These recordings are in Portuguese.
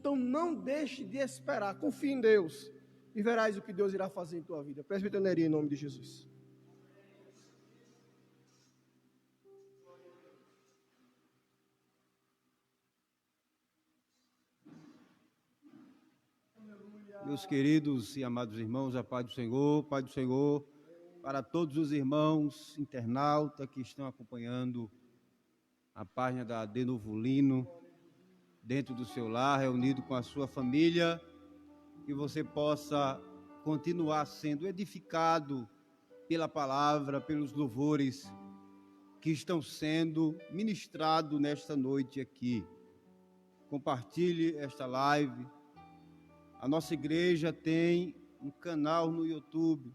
Então não deixe de esperar, confie em Deus e verás o que Deus irá fazer em tua vida. Presbiteria em nome de Jesus. Meus queridos e amados irmãos, a paz do Senhor, para todos os irmãos internautas que estão acompanhando a página da De Novo Lino, dentro do seu lar, reunido com a sua família, que você possa continuar sendo edificado pela palavra, pelos louvores que estão sendo ministrados nesta noite aqui. Compartilhe esta live. A nossa igreja tem um canal no YouTube.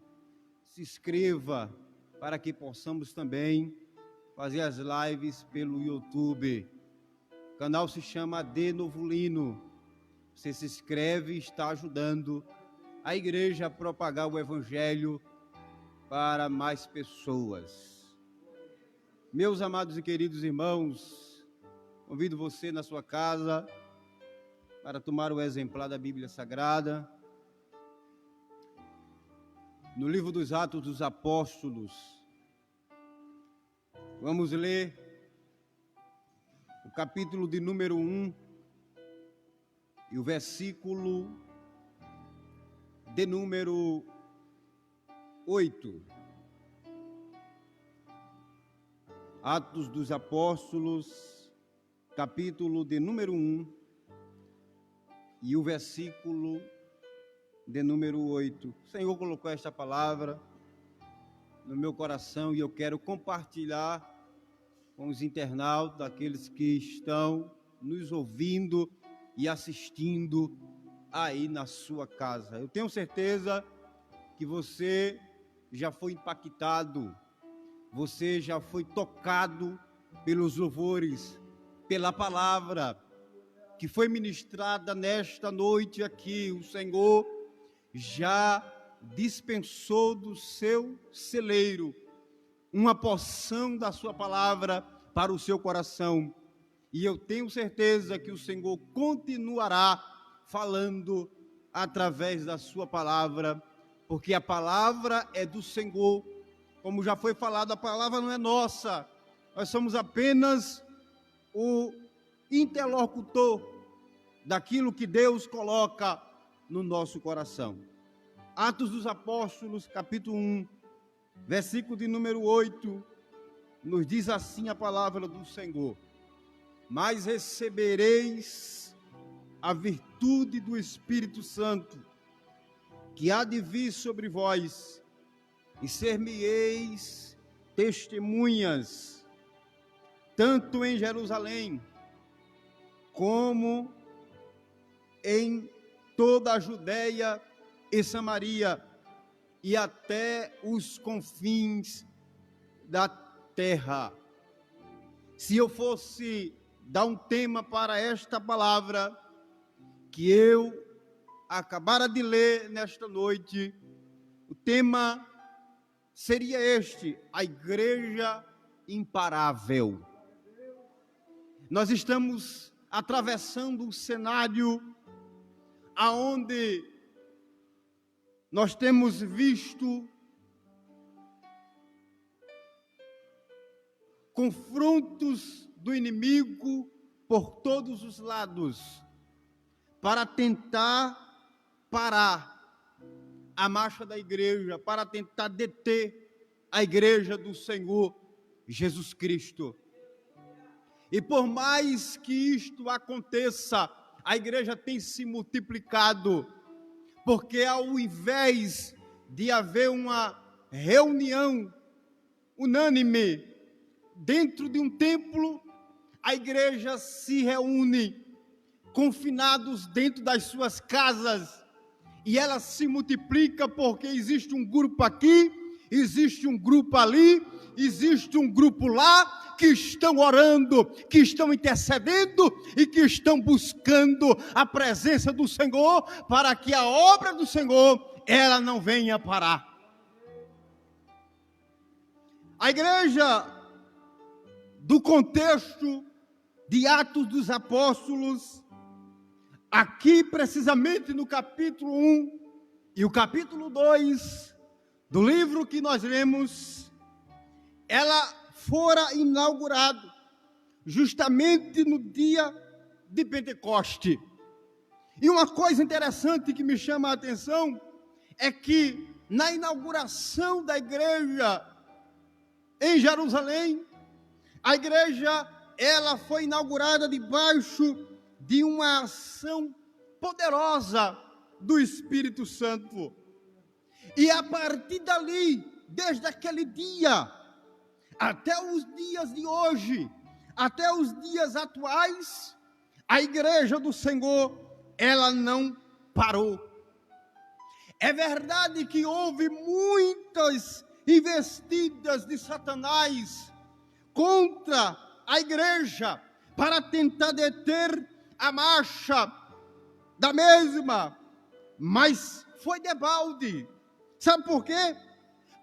Se inscreva para que possamos também fazer as lives pelo YouTube. O canal se chama De Novo Lino. Você se inscreve e está ajudando a igreja a propagar o evangelho para mais pessoas. Meus amados e queridos irmãos, convido você na sua casa para tomar o exemplar da Bíblia Sagrada. No livro dos Atos dos Apóstolos, vamos ler o capítulo de número 1 e o versículo de número 8. Atos dos Apóstolos, capítulo de número 1 e o versículo de número 8. O Senhor colocou esta palavra no meu coração e eu quero compartilhar com os internautas, aqueles que estão nos ouvindo e assistindo aí na sua casa. Eu tenho certeza que você já foi impactado, você já foi tocado pelos louvores, pela palavra que foi ministrada nesta noite aqui. O Senhor já dispensou do seu celeiro uma porção da sua palavra para o seu coração. E eu tenho certeza que o Senhor continuará falando através da sua palavra, porque a palavra é do Senhor. Como já foi falado, a palavra não é nossa. Nós somos apenas o interlocutor daquilo que Deus coloca no nosso coração. Atos dos Apóstolos, capítulo 1, versículo de número 8, nos diz assim a palavra do Senhor: mas recebereis a virtude do Espírito Santo, que há de vir sobre vós, e ser-me-eis testemunhas, tanto em Jerusalém, como em toda a Judéia e Samaria, e até os confins da terra. Se eu fosse dar um tema para esta palavra que eu acabara de ler nesta noite, o tema seria este: a igreja imparável. Nós estamos atravessando um cenário aonde nós temos visto confrontos do inimigo por todos os lados, para tentar parar a marcha da igreja, para tentar deter a igreja do Senhor Jesus Cristo. E por mais que isto aconteça, a igreja tem se multiplicado, porque ao invés de haver uma reunião unânime dentro de um templo, a igreja se reúne confinados dentro das suas casas, e ela se multiplica porque existe um grupo aqui, existe um grupo ali, existe um grupo lá, que estão orando, que estão intercedendo e que estão buscando a presença do Senhor, para que a obra do Senhor, ela não venha parar. A igreja, do contexto de Atos dos Apóstolos, aqui precisamente no capítulo 1 e o capítulo 2 do livro que nós lemos, ela fora inaugurado justamente no dia de Pentecoste. E uma coisa interessante que me chama a atenção é que na inauguração da igreja em Jerusalém, a igreja ela foi inaugurada debaixo de uma ação poderosa do Espírito Santo. E a partir dali, desde aquele dia, até os dias de hoje, até os dias atuais, a igreja do Senhor, ela não parou. É verdade que houve muitas investidas de Satanás contra a igreja para tentar deter a marcha da mesma, mas foi debalde. Sabe por quê?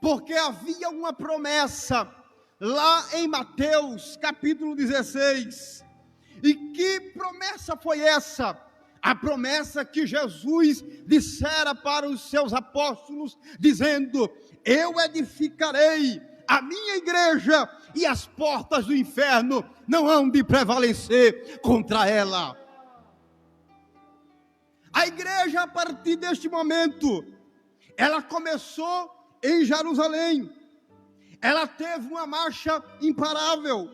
Porque havia uma promessa lá em Mateus capítulo 16. E que promessa foi essa? A promessa que Jesus dissera para os seus apóstolos, dizendo: eu edificarei a minha igreja e as portas do inferno não hão de prevalecer contra ela. A igreja, a partir deste momento, ela começou em Jerusalém. Ela teve uma marcha imparável.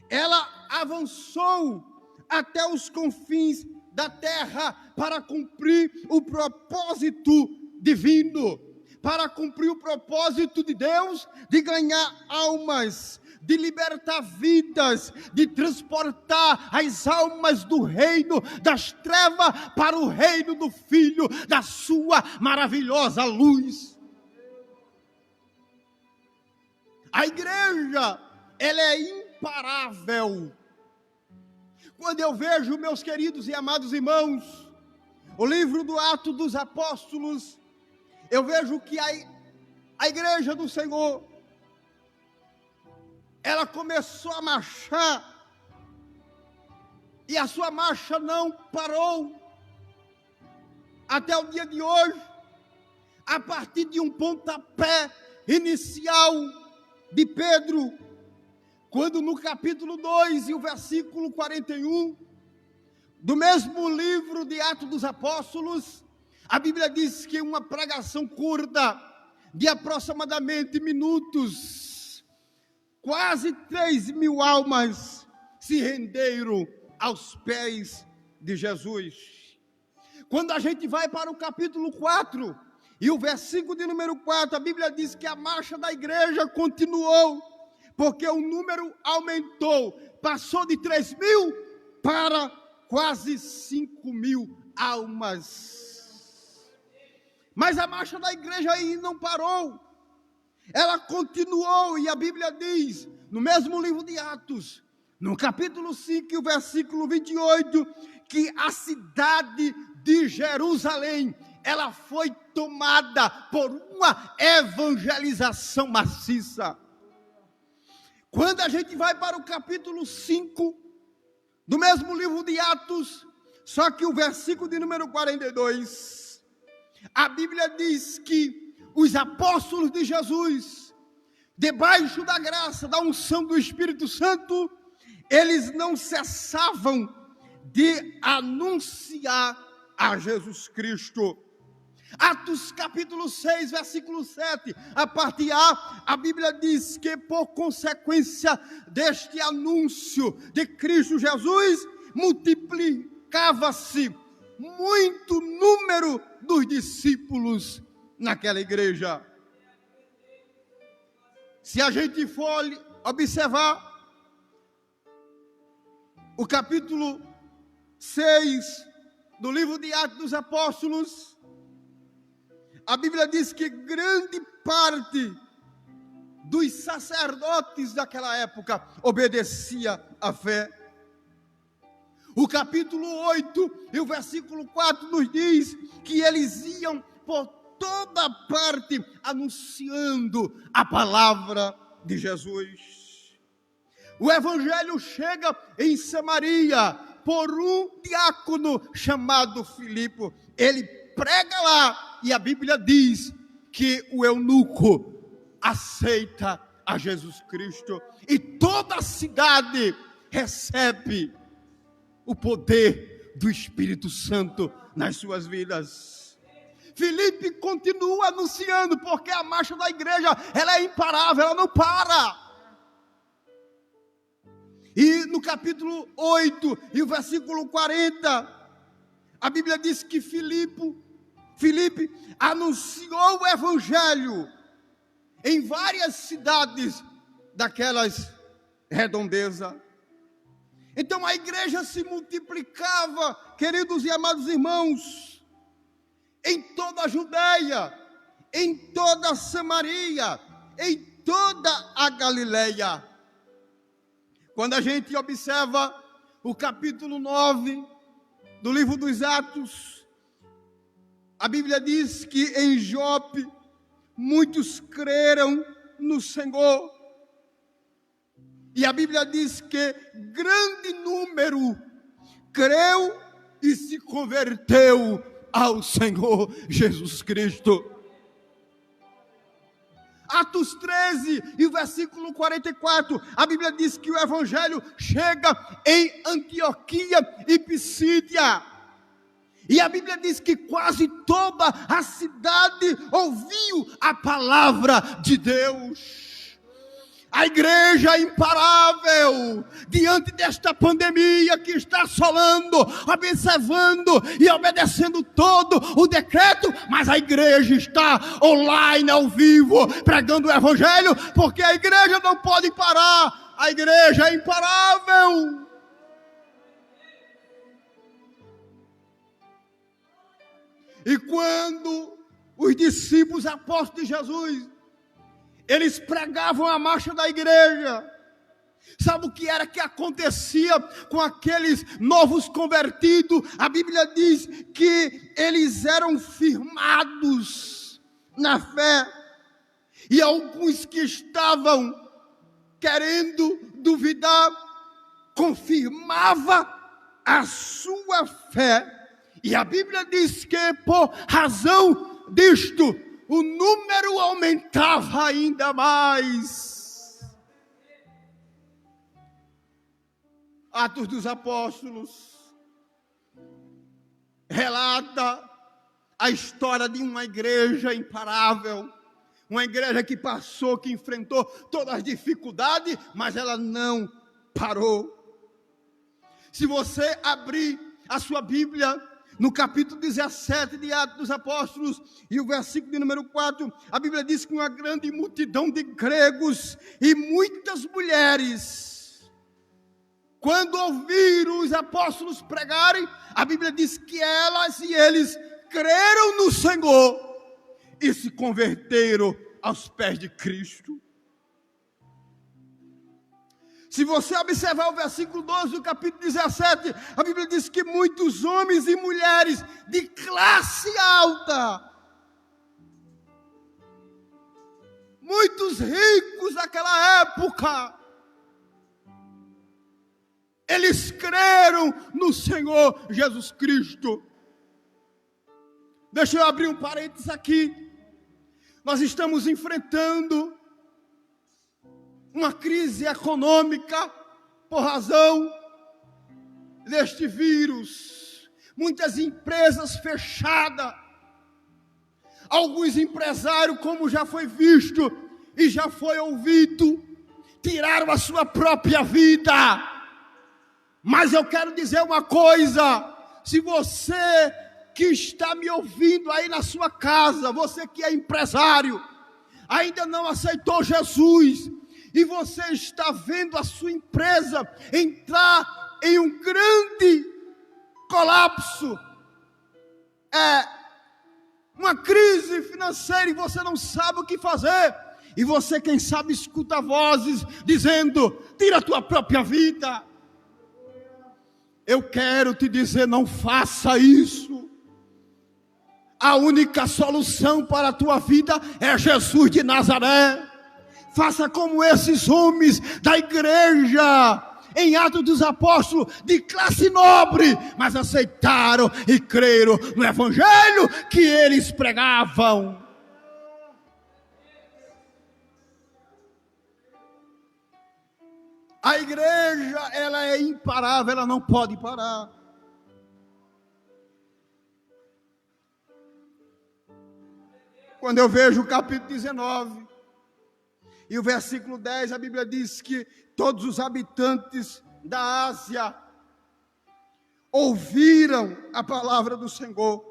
Ela avançou até os confins da terra para cumprir o propósito divino, para cumprir o propósito de Deus de ganhar almas, de libertar vidas, de transportar as almas do reino das trevas para o reino do Filho da sua maravilhosa luz. A igreja, ela é imparável. Quando eu vejo, meus queridos e amados irmãos, o livro do Atos dos Apóstolos, eu vejo que a igreja do Senhor, ela começou a marchar, e a sua marcha não parou, até o dia de hoje, a partir de um pontapé inicial de Pedro, quando no capítulo 2 e o versículo 41, do mesmo livro de Atos dos Apóstolos, a Bíblia diz que uma pregação curta, de aproximadamente minutos, quase 3.000 almas se renderam aos pés de Jesus. Quando a gente vai para o capítulo 4, e o versículo de número 4, a Bíblia diz que a marcha da igreja continuou, porque o número aumentou, passou de 3.000 para quase 5.000 almas. Mas a marcha da igreja aí não parou, ela continuou, e a Bíblia diz, no mesmo livro de Atos, no capítulo 5, o versículo 28, que a cidade de Jerusalém, ela foi tomada por uma evangelização maciça. Quando a gente vai para o capítulo 5, do mesmo livro de Atos, só que o versículo de número 42, a Bíblia diz que os apóstolos de Jesus, debaixo da graça, da unção do Espírito Santo, eles não cessavam de anunciar a Jesus Cristo. Atos capítulo 6, versículo 7, a parte A, a Bíblia diz que por consequência deste anúncio de Cristo Jesus, multiplicava-se muito número dos discípulos naquela igreja. Se a gente for observar o capítulo 6 do livro de Atos dos Apóstolos, a Bíblia diz que grande parte dos sacerdotes daquela época obedecia à fé. O capítulo 8 e o versículo 4 nos diz que eles iam por toda parte anunciando a palavra de Jesus. O evangelho chega em Samaria, por um diácono chamado Filipe. Ele prega lá e a Bíblia diz que o eunuco aceita a Jesus Cristo e toda a cidade recebe o poder do Espírito Santo nas suas vidas. Filipe continua anunciando, porque a marcha da igreja, ela é imparável, ela não para. E no capítulo 8 e o versículo 40, a Bíblia diz que Filipe anunciou o evangelho em várias cidades daquelas redondezas. Então a igreja se multiplicava, queridos e amados irmãos, em toda a Judeia, em toda a Samaria, em toda a Galileia. Quando a gente observa o capítulo 9 do livro dos Atos, a Bíblia diz que em Jope muitos creram no Senhor. E a Bíblia diz que grande número creu e se converteu ao Senhor Jesus Cristo. Atos 13 e o versículo 44, a Bíblia diz que o evangelho chega em Antioquia e Pisídia. E a Bíblia diz que quase toda a cidade ouviu a palavra de Deus. A igreja imparável, diante desta pandemia que está assolando, observando e obedecendo todo o decreto, mas a igreja está online, ao vivo, pregando o evangelho, porque a igreja não pode parar, a igreja é imparável. E quando os discípulos apóstolos de Jesus, eles pregavam a marcha da igreja, sabe o que era que acontecia com aqueles novos convertidos? A Bíblia diz que eles eram firmados na fé, e alguns que estavam querendo duvidar, confirmava a sua fé, e a Bíblia diz que por razão disto, o número aumentava ainda mais. Atos dos Apóstolos relata a história de uma igreja imparável, uma igreja que passou, que enfrentou todas as dificuldades, mas ela não parou. Se você abrir a sua Bíblia no capítulo 17 de Atos dos Apóstolos, e o versículo de número 4, a Bíblia diz que uma grande multidão de gregos e muitas mulheres, quando ouviram os apóstolos pregarem, a Bíblia diz que elas e eles creram no Senhor e se converteram aos pés de Cristo. Se você observar o versículo 12 do capítulo 17, a Bíblia diz que muitos homens e mulheres de classe alta, muitos ricos daquela época, eles creram no Senhor Jesus Cristo. Deixa eu abrir um parênteses aqui. Nós estamos enfrentando uma crise econômica por razão deste vírus. Muitas empresas fechadas. Alguns empresários, como já foi visto e já foi ouvido, tiraram a sua própria vida. Mas eu quero dizer uma coisa: se você que está me ouvindo aí na sua casa, você que é empresário, ainda não aceitou Jesus, e você está vendo a sua empresa entrar em um grande colapso, uma crise financeira, e você não sabe o que fazer, e você, quem sabe, escuta vozes dizendo: tira a tua própria vida. Eu quero te dizer, não faça isso. A única solução para a tua vida é Jesus de Nazaré. Faça como esses homens da igreja. em Atos dos Apóstolos de classe nobre, mas aceitaram e creram no evangelho que eles pregavam. A igreja, ela é imparável, ela não pode parar. Quando eu vejo o capítulo 19 e o versículo 10, a Bíblia diz que todos os habitantes da Ásia ouviram a palavra do Senhor.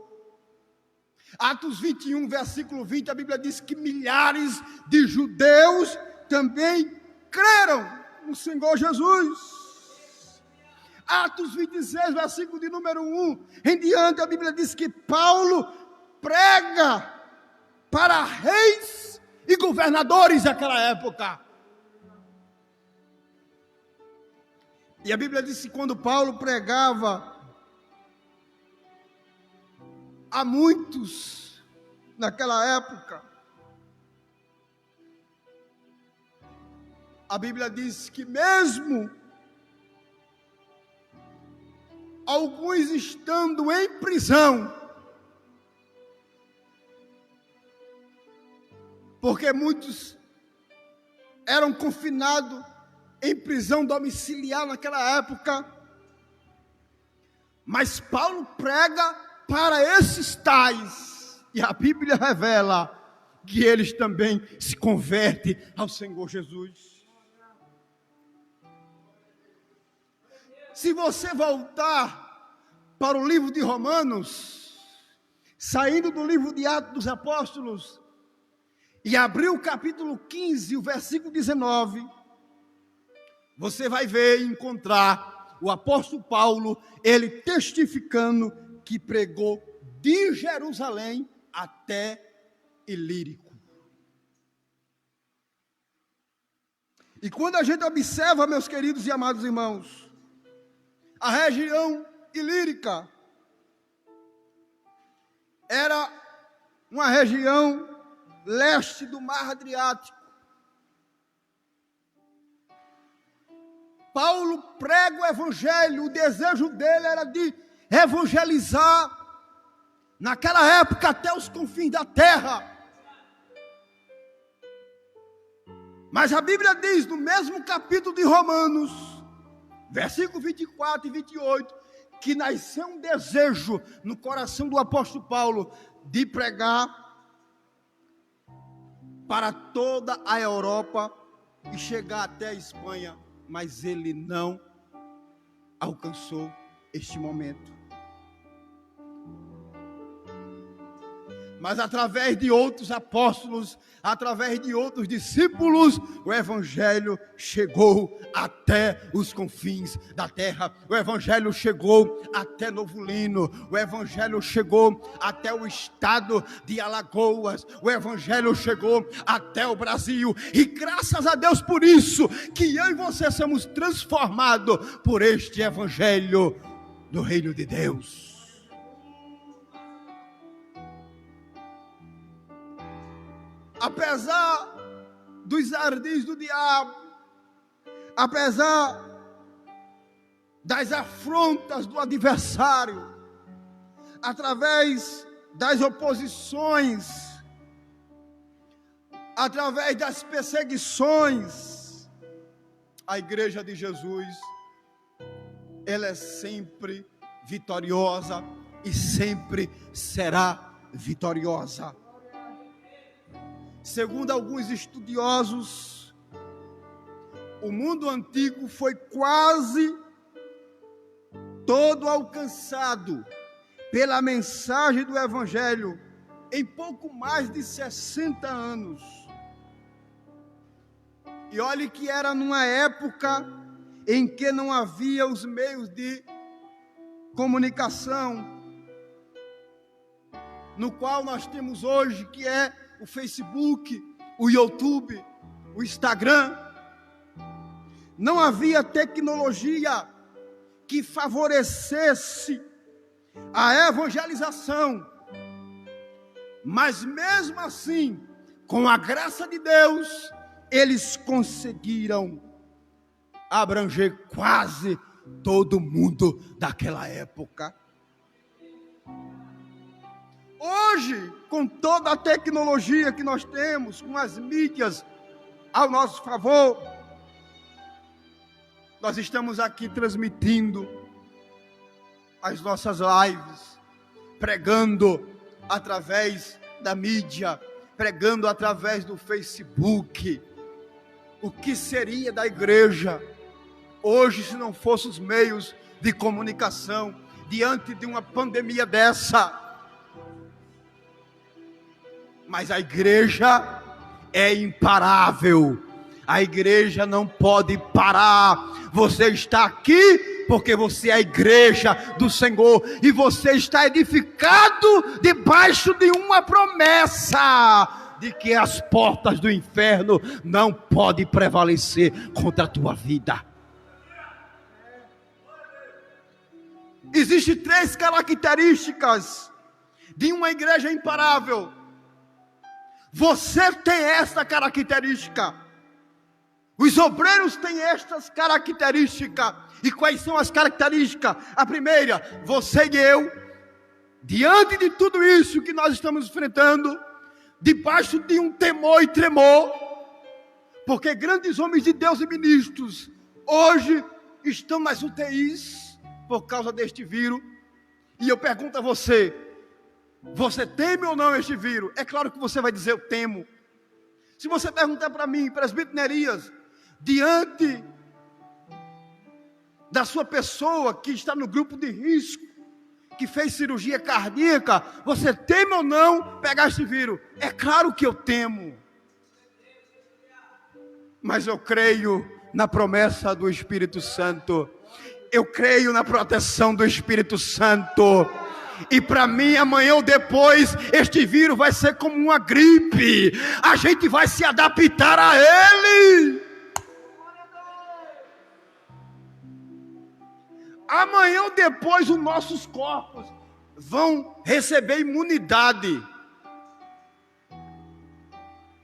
Atos 21, versículo 20, a Bíblia diz que milhares de judeus também creram no Senhor Jesus. Atos 26, versículo de número 1 em diante, a Bíblia diz que Paulo prega para reis e governadores daquela época. E a Bíblia diz que quando Paulo pregava a muitos naquela época, a Bíblia diz que mesmo alguns estando em prisão, porque muitos eram confinados em prisão domiciliar naquela época, mas Paulo prega para esses tais, e a Bíblia revela que eles também se convertem ao Senhor Jesus. Se você voltar para o livro de Romanos, saindo do livro de Atos dos Apóstolos, e abrir o capítulo 15, o versículo 19, você vai ver e encontrar o apóstolo Paulo, ele testificando que pregou de Jerusalém até Ilírico. E quando a gente observa, meus queridos e amados irmãos, a região ilírica era uma região leste do Mar Adriático. Paulo prega o evangelho, o desejo dele era de evangelizar, naquela época, até os confins da terra. Mas a Bíblia diz, no mesmo capítulo de Romanos, versículo 24 e 28, que nasceu um desejo no coração do apóstolo Paulo de pregar para toda a Europa e chegar até a Espanha, mas ele não alcançou este momento. Mas através de outros apóstolos, através de outros discípulos, o evangelho chegou até os confins da terra. O evangelho chegou até Novo Lino. O evangelho chegou até o estado de Alagoas. O evangelho chegou até o Brasil. E graças a Deus por isso, que eu e você somos transformados por este evangelho do reino de Deus. Apesar dos ardis do diabo, apesar das afrontas do adversário, através das oposições, através das perseguições, a igreja de Jesus, ela é sempre vitoriosa e sempre será vitoriosa. Segundo alguns estudiosos, o mundo antigo foi quase todo alcançado pela mensagem do evangelho em pouco mais de 60 anos. E olhe que era numa época em que não havia os meios de comunicação, no qual nós temos hoje, que é o Facebook, o YouTube, o Instagram. Não havia tecnologia que favorecesse a evangelização. Mas mesmo assim, com a graça de Deus, eles conseguiram abranger quase todo mundo daquela época. Hoje, com toda a tecnologia que nós temos, com as mídias ao nosso favor, nós estamos aqui transmitindo as nossas lives, pregando através da mídia, pregando através do Facebook. O que seria da igreja hoje se não fossem os meios de comunicação diante de uma pandemia dessa? Mas a igreja é imparável. A igreja não pode parar. Você está aqui porque você é a igreja do Senhor e você está edificado debaixo de uma promessa de que as portas do inferno não podem prevalecer contra a tua vida. Existem 3 características de uma igreja imparável. Você tem esta característica. Os obreiros têm estas características. E quais são as características? A primeira, você e eu, diante de tudo isso que nós estamos enfrentando, debaixo de um temor e tremor, porque grandes homens de Deus e ministros hoje estão nas UTIs por causa deste vírus. E eu pergunto a você, você teme ou não este vírus? É claro que você vai dizer, eu temo. Se você perguntar para mim, presbítero Nerias, diante da sua pessoa que está no grupo de risco, que fez cirurgia cardíaca, você teme ou não pegar este vírus? É claro que eu temo. Mas eu creio na promessa do Espírito Santo. Eu creio na proteção do Espírito Santo. E para mim, amanhã ou depois, este vírus vai ser como uma gripe. A gente vai se adaptar a ele. Amanhã ou depois, os nossos corpos vão receber imunidade.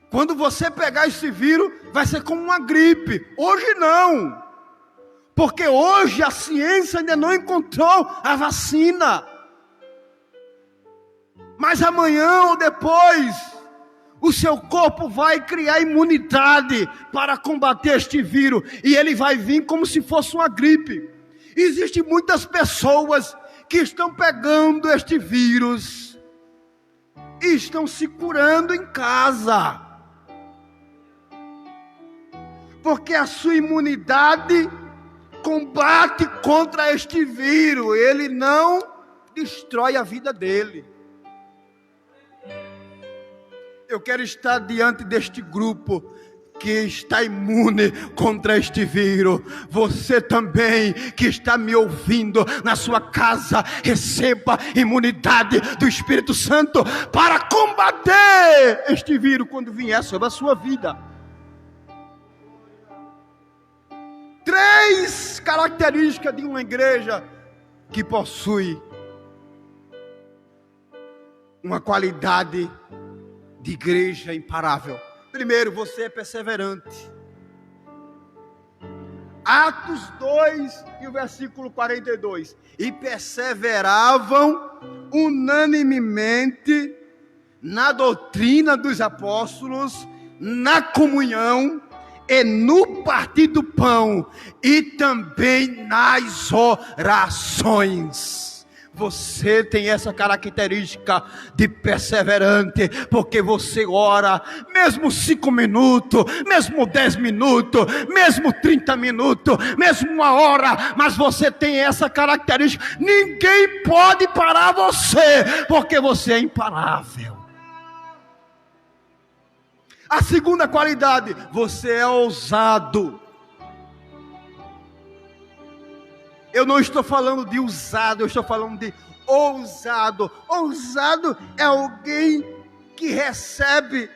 Quando você pegar esse vírus, vai ser como uma gripe. Hoje não. Porque hoje a ciência ainda não encontrou a vacina. Mas amanhã ou depois, o seu corpo vai criar imunidade para combater este vírus. E ele vai vir como se fosse uma gripe. Existem muitas pessoas que estão pegando este vírus e estão se curando em casa. Porque a sua imunidade combate contra este vírus. Ele não destrói a vida dele. Eu quero estar diante deste grupo que está imune contra este vírus. Você também que está me ouvindo na sua casa, receba imunidade do Espírito Santo para combater este vírus quando vier sobre a sua vida. 3 características de uma igreja que possui uma qualidade de igreja imparável. Primeiro, você é perseverante. Atos 2 e o versículo 42. E perseveravam unanimemente na doutrina dos apóstolos, na comunhão e no partir do pão, e também nas orações. Você tem essa característica de perseverante, porque você ora, mesmo 5 minutos, mesmo 10 minutos, mesmo 30 minutos, mesmo 1 hora, mas você tem essa característica. Ninguém pode parar você, porque você é imparável. A segunda qualidade, você é ousado. Eu não estou falando de usado, eu estou falando de ousado. Ousado é alguém que recebe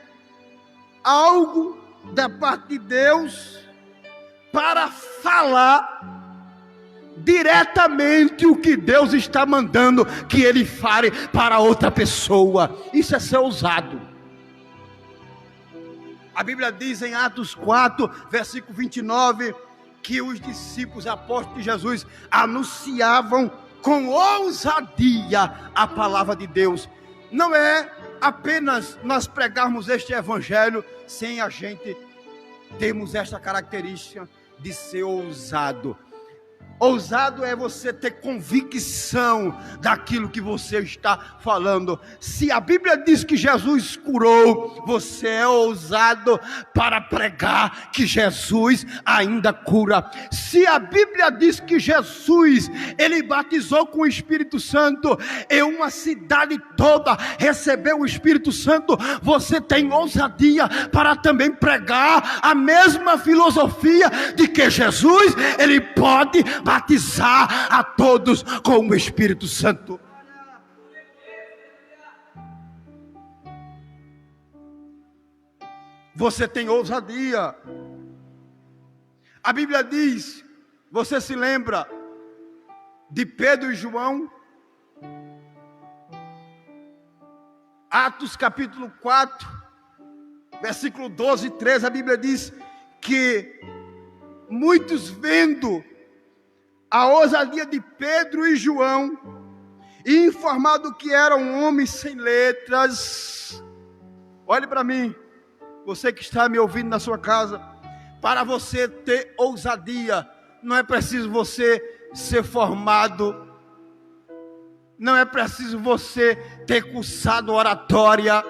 algo da parte de Deus para falar diretamente o que Deus está mandando que ele fale para outra pessoa. Isso é ser ousado. A Bíblia diz em Atos 4, versículo 29, que os discípulos apóstolos de Jesus anunciavam com ousadia a palavra de Deus. Não é apenas nós pregarmos este evangelho sem a gente termos esta característica de ser ousado. Ousado é você ter convicção daquilo que você está falando. Se a Bíblia diz que Jesus curou, você é ousado para pregar que Jesus ainda cura. Se a Bíblia diz que Jesus, ele batizou com o Espírito Santo, e uma cidade toda recebeu o Espírito Santo, você tem ousadia para também pregar a mesma filosofia de que Jesus, ele pode batizar a todos com o Espírito Santo. Você tem ousadia. A Bíblia diz, você se lembra de Pedro e João? Atos capítulo 4, versículo 12 e 13, a Bíblia diz que muitos vendo a ousadia de Pedro e João, e informado que eram homens sem letras, olhe para mim, você que está me ouvindo na sua casa, para você ter ousadia, não é preciso você ser formado, não é preciso você ter cursado oratória,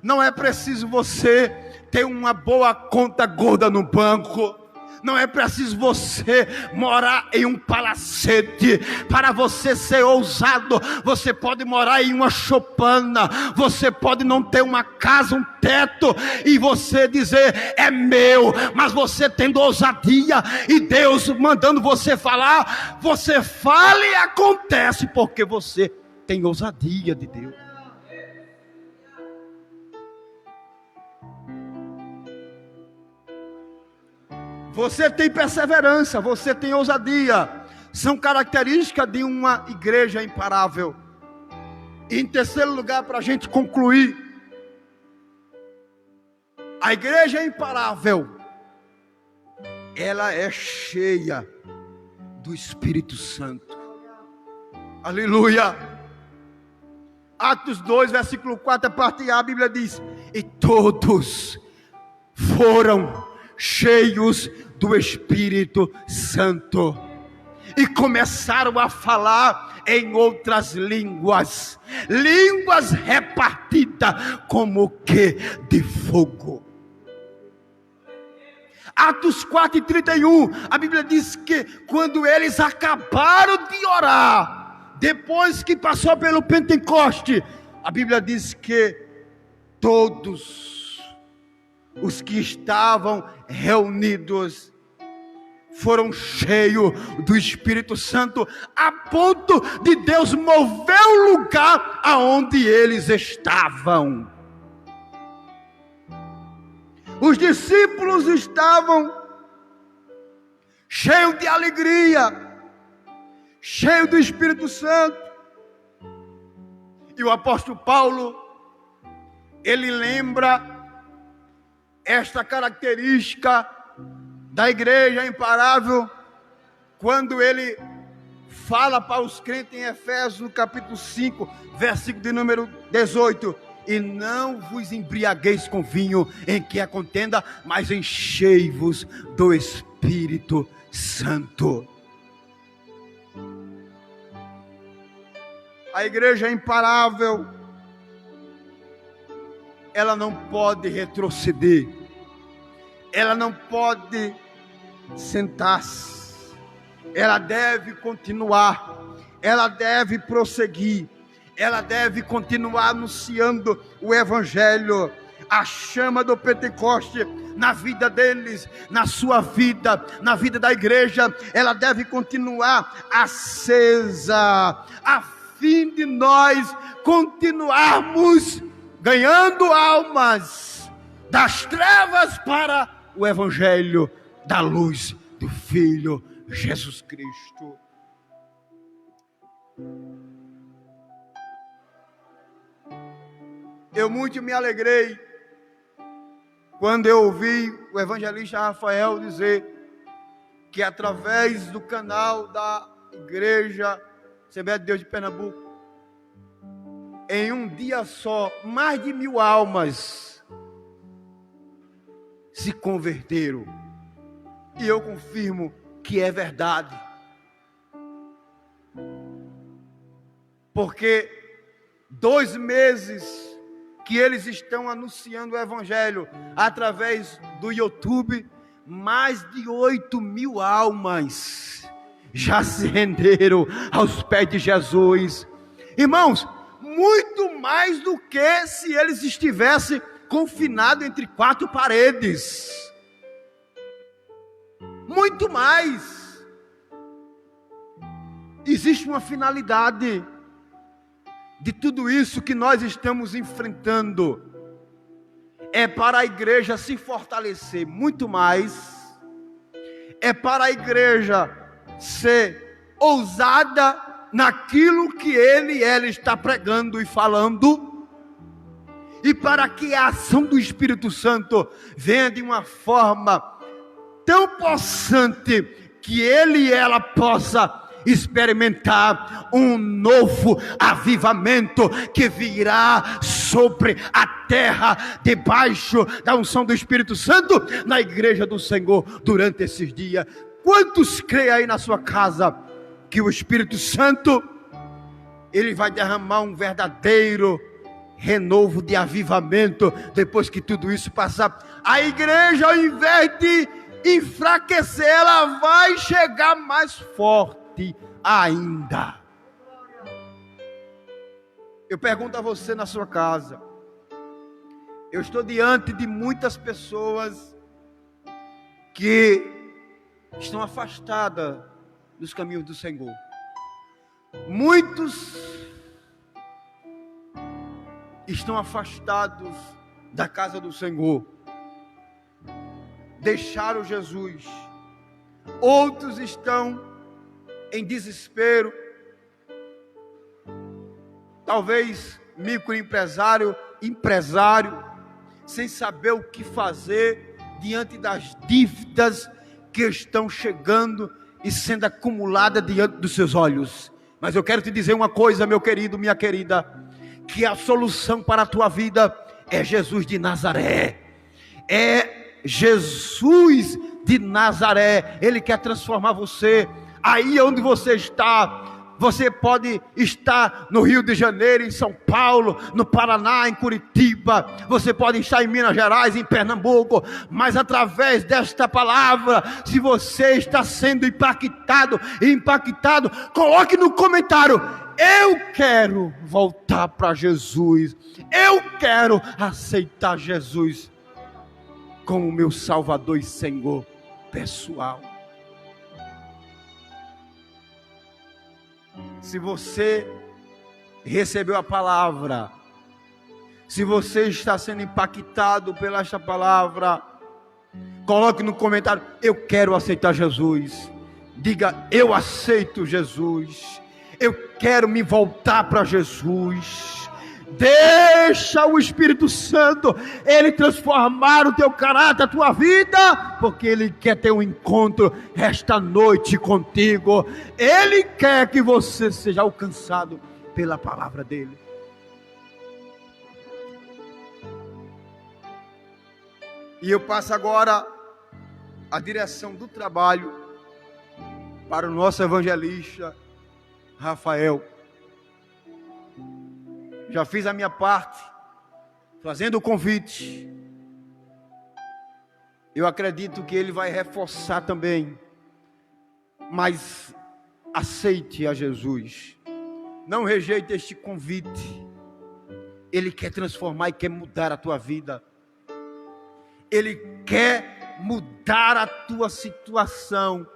não é preciso você ter uma boa conta gorda no banco, não é preciso você morar em um palacete. Para você ser ousado, você pode morar em uma choupana, você pode não ter uma casa, um teto, e você dizer, é meu, mas você tendo ousadia, e Deus mandando você falar, você fala e acontece, porque você tem ousadia de Deus. Você tem perseverança, você tem ousadia, são características de uma igreja imparável. E em terceiro lugar, para a gente concluir, a igreja imparável, ela é cheia do Espírito Santo. Aleluia! Atos 2, versículo 4, a parte A, a Bíblia diz, e todos foram cheios do Espírito Santo, e começaram a falar em outras línguas, línguas repartidas como que de fogo. Atos 4:31, a Bíblia diz que quando eles acabaram de orar, depois que passou pelo Pentecoste, a Bíblia diz que todos os que estavam reunidos foram cheios do Espírito Santo, a ponto de Deus mover o lugar aonde eles estavam. Os discípulos estavam cheios de alegria, cheios do Espírito Santo. E o apóstolo Paulo, ele lembra esta característica da igreja imparável, quando ele fala para os crentes em Efésios, no capítulo 5, versículo de número 18, e não vos embriagueis com vinho em que há contenda, mas enchei-vos do Espírito Santo. A igreja imparável, ela não pode retroceder, ela não pode sentar-se, ela deve continuar, ela deve prosseguir, ela deve continuar anunciando o Evangelho. A chama do Pentecoste na vida deles, na sua vida, na vida da igreja, ela deve continuar acesa, a fim de nós continuarmos ganhando almas das trevas para o Evangelho da luz do Filho Jesus Cristo. Eu muito me alegrei quando eu ouvi o evangelista Rafael dizer que através do canal da Igreja Assembleia de Deus de Pernambuco, em um dia só, mais de 1000 almas se converteram. E eu confirmo que é verdade. Porque 2 meses que eles estão anunciando o Evangelho através do YouTube, mais de 8.000 almas já se renderam aos pés de Jesus. Irmãos, muito mais do que se eles estivessem confinados entre 4 paredes. Muito mais. Existe uma finalidade de tudo isso que nós estamos enfrentando. É para a igreja se fortalecer muito mais. É para a igreja ser ousada naquilo que ele e ela está pregando e falando. E para que a ação do Espírito Santo venha de uma forma tão possante que ele e ela possa experimentar um novo avivamento que virá sobre a terra debaixo da unção do Espírito Santo na igreja do Senhor durante esses dias. Quantos creem aí na sua casa que o Espírito Santo ele vai derramar um verdadeiro renovo de avivamento depois que tudo isso passar? A igreja, ao invés de enfraquecer, ela vai chegar mais forte ainda. Eu pergunto a você na sua casa. Eu estou diante de muitas pessoas que estão afastadas dos caminhos do Senhor. Muitos estão afastados da casa do Senhor. Deixaram Jesus. Outros estão em desespero, talvez microempresário, empresário, sem saber o que fazer diante das dívidas que estão chegando e sendo acumuladas diante dos seus olhos. Mas eu quero te dizer uma coisa, meu querido, minha querida, que a solução para a tua vida é Jesus de Nazaré. É Jesus de Nazaré. Ele quer transformar você. Aí onde você está, você pode estar no Rio de Janeiro, em São Paulo, no Paraná, em Curitiba, você pode estar em Minas Gerais, em Pernambuco, mas através desta palavra, se você está sendo impactado, coloque no comentário: eu quero voltar para Jesus, eu quero aceitar Jesus como meu Salvador e Senhor pessoal. Se você recebeu a palavra, se você está sendo impactado pela esta palavra, coloque no comentário: eu quero aceitar Jesus. Diga: eu aceito Jesus, eu quero me voltar para Jesus. Deixa o Espírito Santo ele transformar o teu caráter, a tua vida, porque ele quer ter um encontro esta noite contigo. Ele quer que você seja alcançado pela palavra dele. E eu passo agora a direção do trabalho para o nosso evangelista Rafael. Já fiz a minha parte, fazendo o convite. Eu acredito que ele vai reforçar também. Mas aceite a Jesus. Não rejeite este convite. Ele quer transformar e quer mudar a tua vida. Ele quer mudar a tua situação.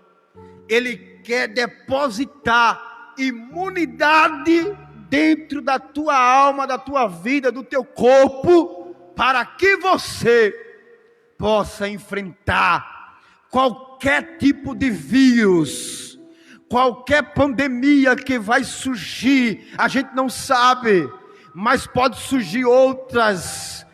Ele quer depositar imunidade dentro da tua alma, da tua vida, do teu corpo, para que você possa enfrentar qualquer tipo de vírus, qualquer pandemia que vai surgir. A gente não sabe, mas pode surgir outras.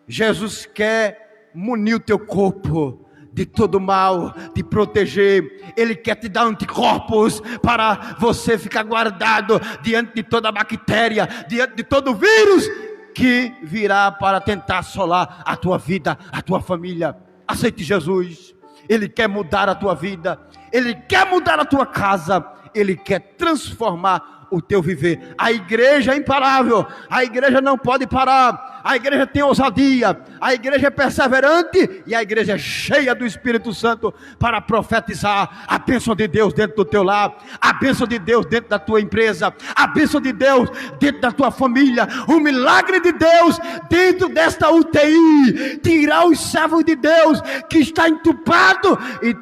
Jesus quer munir o teu corpo de todo mal, te proteger. Ele quer te dar anticorpos para você ficar guardado diante de toda bactéria, diante de todo vírus que virá para tentar assolar a tua vida, a tua família. Aceite Jesus. Ele quer mudar a tua vida, Ele quer mudar a tua casa, Ele quer transformar o teu viver. A igreja é imparável, a igreja não pode parar, a igreja tem ousadia, a igreja é perseverante e a igreja é cheia do Espírito Santo para profetizar a bênção de Deus dentro do teu lar, a bênção de Deus dentro da tua empresa, a bênção de Deus dentro da tua família, o milagre de Deus dentro desta UTI, tirar os servos de Deus que está entupado e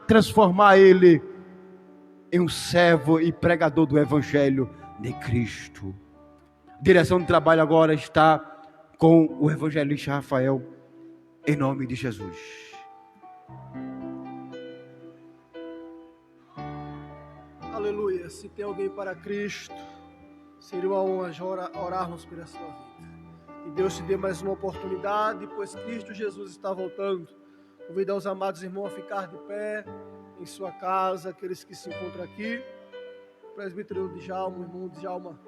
transformar ele em um servo e pregador do Evangelho de Cristo. A direção do trabalho agora está com o evangelista Rafael, em nome de Jesus. Aleluia. Se tem alguém para Cristo, seria uma honra orarmos pela sua vida. Que Deus te dê mais uma oportunidade, pois Cristo Jesus está voltando. Convido os amados irmãos a ficar de pé em sua casa, aqueles que se encontram aqui. O presbítero Djalma, o irmão Djalma,